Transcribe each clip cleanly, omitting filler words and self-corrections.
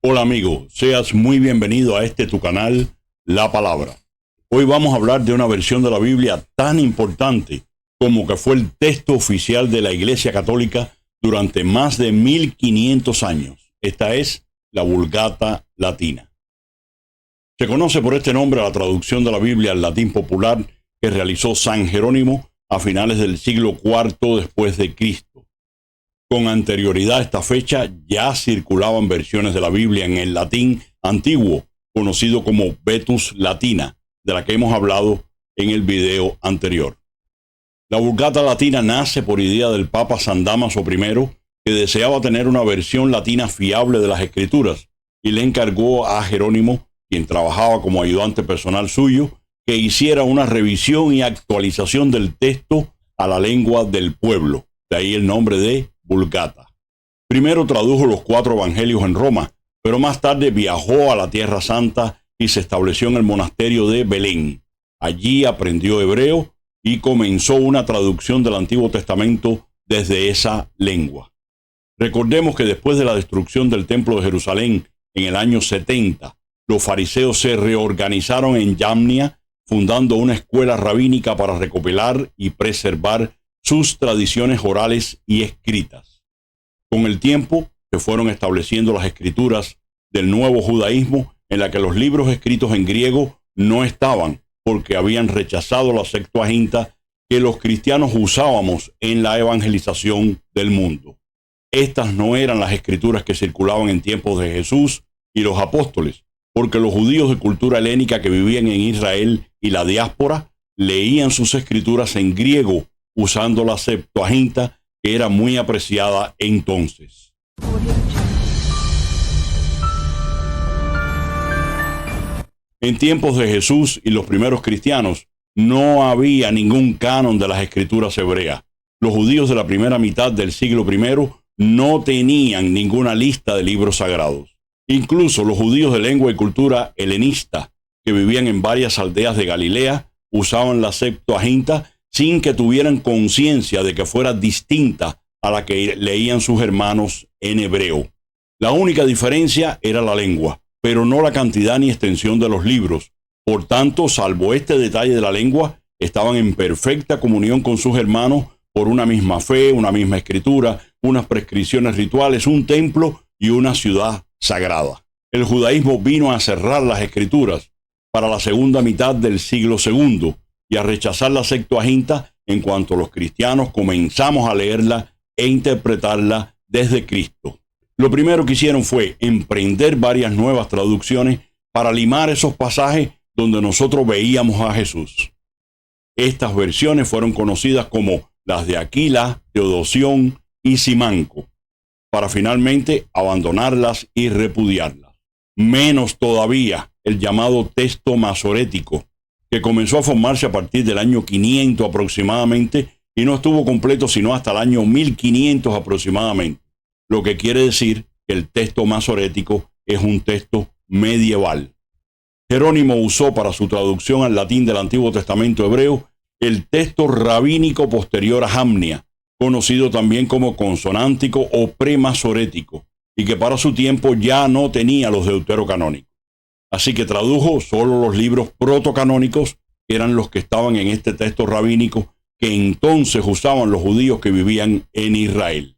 Hola amigo, seas muy bienvenido a tu canal, La Palabra. Hoy vamos a hablar de una versión de la Biblia tan importante como que fue el texto oficial de la Iglesia Católica durante más de 1500 años. Esta es la Vulgata Latina. Se conoce por este nombre la traducción de la Biblia al latín popular que realizó San Jerónimo a finales del siglo IV después de Cristo. Con anterioridad a esta fecha ya circulaban versiones de la Biblia en el latín antiguo, conocido como Vetus Latina, de la que hemos hablado en el video anterior. La Vulgata Latina nace por idea del Papa San Dámaso I, que deseaba tener una versión latina fiable de las Escrituras, y le encargó a Jerónimo, quien trabajaba como ayudante personal suyo, que hiciera una revisión y actualización del texto a la lengua del pueblo, de ahí el nombre de Vulgata. Primero tradujo los 4 evangelios en Roma, pero más tarde viajó a la Tierra Santa y se estableció en el monasterio de Belén. Allí aprendió hebreo y comenzó una traducción del Antiguo Testamento desde esa lengua. Recordemos que después de la destrucción del Templo de Jerusalén en el año 70, los fariseos se reorganizaron en Yamnia, fundando una escuela rabínica para recopilar y preservar sus tradiciones orales y escritas. Con el tiempo se fueron estableciendo las escrituras del nuevo judaísmo, en la que los libros escritos en griego no estaban, porque habían rechazado la Septuaginta que los cristianos usábamos en la evangelización del mundo. Estas no eran las escrituras que circulaban en tiempos de Jesús y los apóstoles, porque los judíos de cultura helénica que vivían en Israel y la diáspora leían sus escrituras en griego, usando la Septuaginta, que era muy apreciada entonces. En tiempos de Jesús y los primeros cristianos, no había ningún canon de las escrituras hebreas. Los judíos de la primera mitad del siglo I no tenían ninguna lista de libros sagrados. Incluso los judíos de lengua y cultura helenista, que vivían en varias aldeas de Galilea, usaban la Septuaginta sin que tuvieran conciencia de que fuera distinta a la que leían sus hermanos en hebreo. La única diferencia era la lengua, pero no la cantidad ni extensión de los libros. Por tanto, salvo este detalle de la lengua, estaban en perfecta comunión con sus hermanos por una misma fe, una misma escritura, unas prescripciones rituales, un templo y una ciudad sagrada. El judaísmo vino a cerrar las escrituras para la segunda mitad del siglo II y a rechazar la Septuaginta en cuanto los cristianos comenzamos a leerla e interpretarla desde Cristo. Lo primero que hicieron fue emprender varias nuevas traducciones para limar esos pasajes donde nosotros veíamos a Jesús. Estas versiones fueron conocidas como las de Aquila, Teodosión y Simanco, para finalmente abandonarlas y repudiarlas. Menos todavía el llamado texto masorético, que comenzó a formarse a partir del año 500 aproximadamente y no estuvo completo sino hasta el año 1500 aproximadamente, lo que quiere decir que el texto masorético es un texto medieval. Jerónimo usó para su traducción al latín del Antiguo Testamento hebreo el texto rabínico posterior a Jamnia, conocido también como consonántico o premasorético, y que para su tiempo ya no tenía los deuterocanónicos. Así que tradujo solo los libros protocanónicos, que eran los que estaban en este texto rabínico que entonces usaban los judíos que vivían en Israel.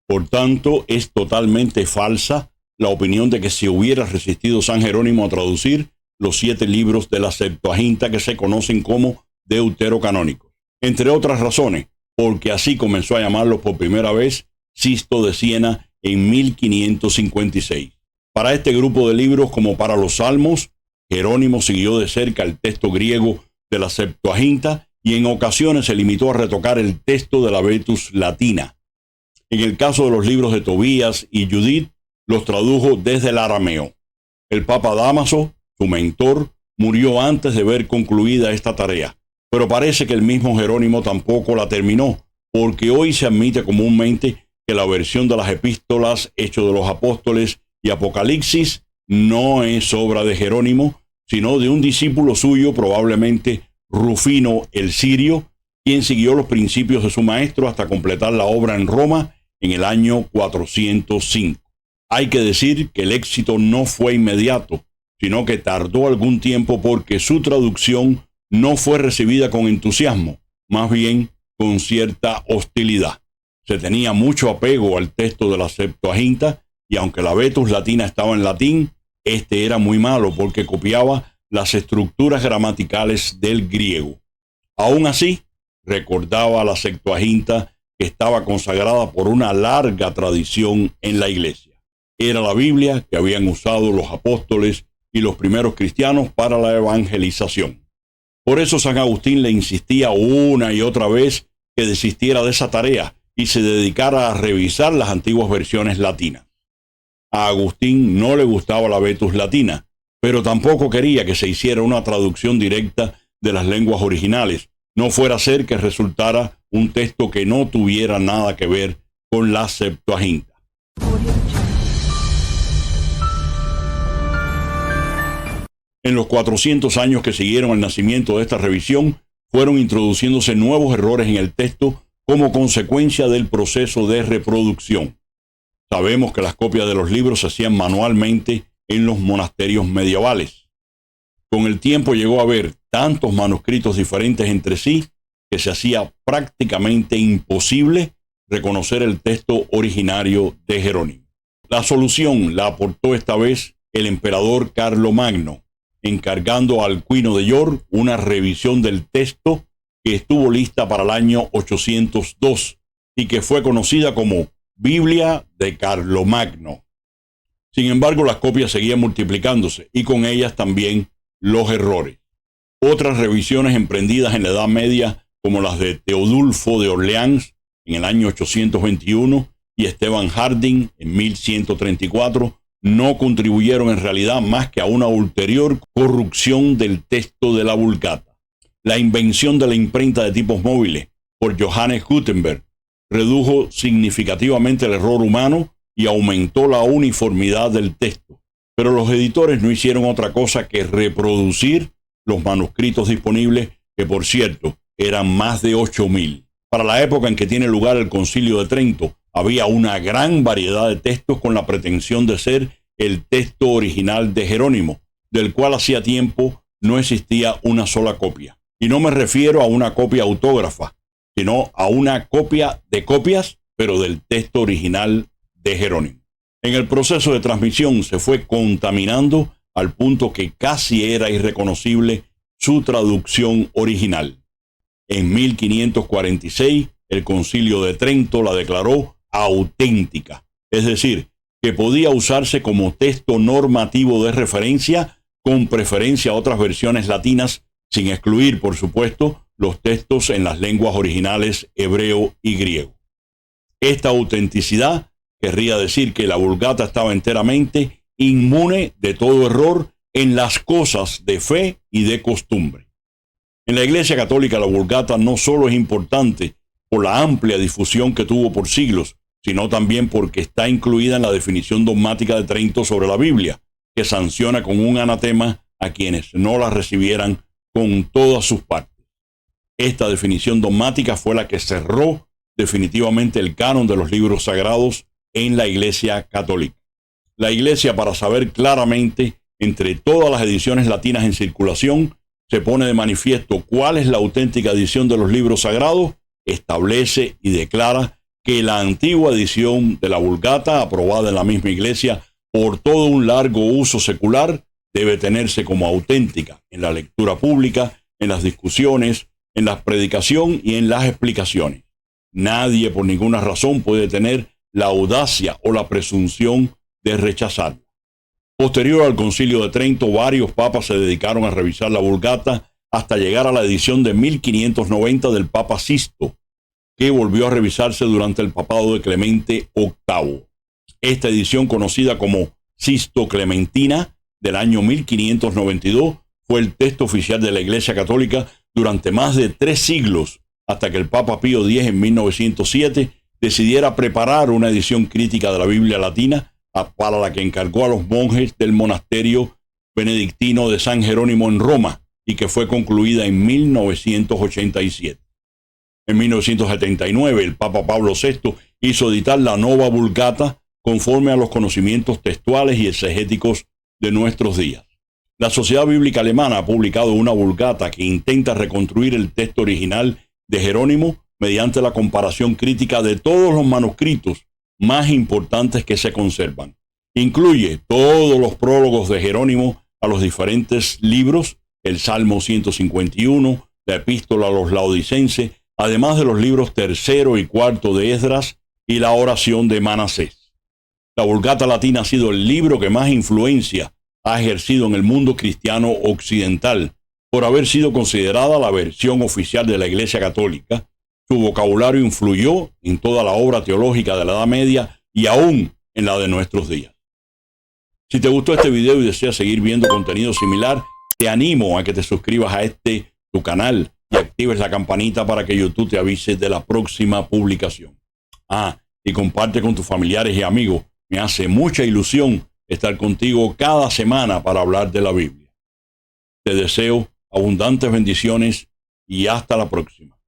Por tanto, es totalmente falsa la opinión de que se hubiera resistido San Jerónimo a traducir los 7 libros de la Septuaginta que se conocen como deuterocanónicos. Entre otras razones, porque así comenzó a llamarlos por primera vez Sisto de Siena en 1556. Para este grupo de libros, como para los Salmos, Jerónimo siguió de cerca el texto griego de la Septuaginta y en ocasiones se limitó a retocar el texto de la Vetus Latina. En el caso de los libros de Tobías y Judith, los tradujo desde el arameo. El Papa Dámaso, su mentor, murió antes de ver concluida esta tarea, pero parece que el mismo Jerónimo tampoco la terminó, porque hoy se admite comúnmente que la versión de las epístolas, Hechos de los Apóstoles y Apocalipsis no es obra de Jerónimo, sino de un discípulo suyo, probablemente Rufino el Sirio, quien siguió los principios de su maestro hasta completar la obra en Roma en el año 405. Hay que decir que el éxito no fue inmediato, sino que tardó algún tiempo porque su traducción no fue recibida con entusiasmo, más bien con cierta hostilidad. Se tenía mucho apego al texto de la Septuaginta y aunque la Vetus Latina estaba en latín, este era muy malo porque copiaba las estructuras gramaticales del griego. Aún así, recordaba a la Septuaginta que estaba consagrada por una larga tradición en la iglesia. Era la Biblia que habían usado los apóstoles y los primeros cristianos para la evangelización. Por eso San Agustín le insistía una y otra vez que desistiera de esa tarea y se dedicara a revisar las antiguas versiones latinas. A Agustín no le gustaba la Vetus Latina, pero tampoco quería que se hiciera una traducción directa de las lenguas originales, no fuera a ser que resultara un texto que no tuviera nada que ver con la Septuaginta. En los 400 años que siguieron al nacimiento de esta revisión, fueron introduciéndose nuevos errores en el texto como consecuencia del proceso de reproducción. Sabemos que las copias de los libros se hacían manualmente en los monasterios medievales. Con el tiempo llegó a haber tantos manuscritos diferentes entre sí que se hacía prácticamente imposible reconocer el texto originario de Jerónimo. La solución la aportó esta vez el emperador Carlomagno, encargando a Alcuino de York una revisión del texto que estuvo lista para el año 802 y que fue conocida como Biblia de Carlomagno. Sin embargo, las copias seguían multiplicándose y con ellas también los errores. Otras revisiones emprendidas en la Edad Media, como las de Teodulfo de Orleans en el año 821 y Esteban Harding en 1134, no contribuyeron en realidad más que a una ulterior corrupción del texto de la Vulgata. La invención de la imprenta de tipos móviles por Johannes Gutenberg redujo significativamente el error humano y aumentó la uniformidad del texto. Pero los editores no hicieron otra cosa que reproducir los manuscritos disponibles, que por cierto eran más de 8.000. Para la época en que tiene lugar el Concilio de Trento, había una gran variedad de textos con la pretensión de ser el texto original de Jerónimo, del cual hacía tiempo no existía una sola copia. Y no me refiero a una copia autógrafa, sino a una copia de copias, pero del texto original de Jerónimo. En el proceso de transmisión se fue contaminando al punto que casi era irreconocible su traducción original. En 1546, el Concilio de Trento la declaró auténtica, es decir, que podía usarse como texto normativo de referencia con preferencia a otras versiones latinas, sin excluir, por supuesto, los textos en las lenguas originales hebreo y griego. Esta autenticidad querría decir que la Vulgata estaba enteramente inmune de todo error en las cosas de fe y de costumbre. En la Iglesia Católica la Vulgata no solo es importante por la amplia difusión que tuvo por siglos, sino también porque está incluida en la definición dogmática de Trento sobre la Biblia, que sanciona con un anatema a quienes no la recibieran con todas sus partes. Esta definición dogmática fue la que cerró definitivamente el canon de los libros sagrados en la Iglesia Católica. La Iglesia, para saber claramente entre todas las ediciones latinas en circulación, se pone de manifiesto cuál es la auténtica edición de los libros sagrados, establece y declara que la antigua edición de la Vulgata, aprobada en la misma Iglesia por todo un largo uso secular, debe tenerse como auténtica en la lectura pública, en las discusiones, en la predicación y en las explicaciones. Nadie por ninguna razón puede tener la audacia o la presunción de rechazarla. Posterior al Concilio de Trento, varios papas se dedicaron a revisar la Vulgata hasta llegar a la edición de 1590 del Papa Sisto, que volvió a revisarse durante el papado de Clemente VIII. Esta edición, conocida como Sisto Clementina, del año 1592, fue el texto oficial de la Iglesia Católica durante más de 3 siglos, hasta que el Papa Pío X en 1907 decidiera preparar una edición crítica de la Biblia latina, para la que encargó a los monjes del monasterio benedictino de San Jerónimo en Roma, y que fue concluida en 1987. En 1979, el Papa Pablo VI hizo editar la Nova Vulgata conforme a los conocimientos textuales y exegéticos de nuestros días. La Sociedad Bíblica Alemana ha publicado una Vulgata que intenta reconstruir el texto original de Jerónimo mediante la comparación crítica de todos los manuscritos más importantes que se conservan. Incluye todos los prólogos de Jerónimo a los diferentes libros, el Salmo 151, la Epístola a los Laodicenses, además de los libros tercero y cuarto de Esdras y la oración de Manasés. La Vulgata Latina ha sido el libro que más influencia ha ejercido en el mundo cristiano occidental por haber sido considerada la versión oficial de la Iglesia Católica. Su vocabulario influyó en toda la obra teológica de la Edad Media y aún en la de nuestros días. Si te gustó este video y deseas seguir viendo contenido similar, te animo a que te suscribas a tu canal y actives la campanita para que YouTube te avise de la próxima publicación. Y comparte con tus familiares y amigos. Me hace mucha ilusión estar contigo cada semana para hablar de la Biblia. Te deseo abundantes bendiciones y hasta la próxima.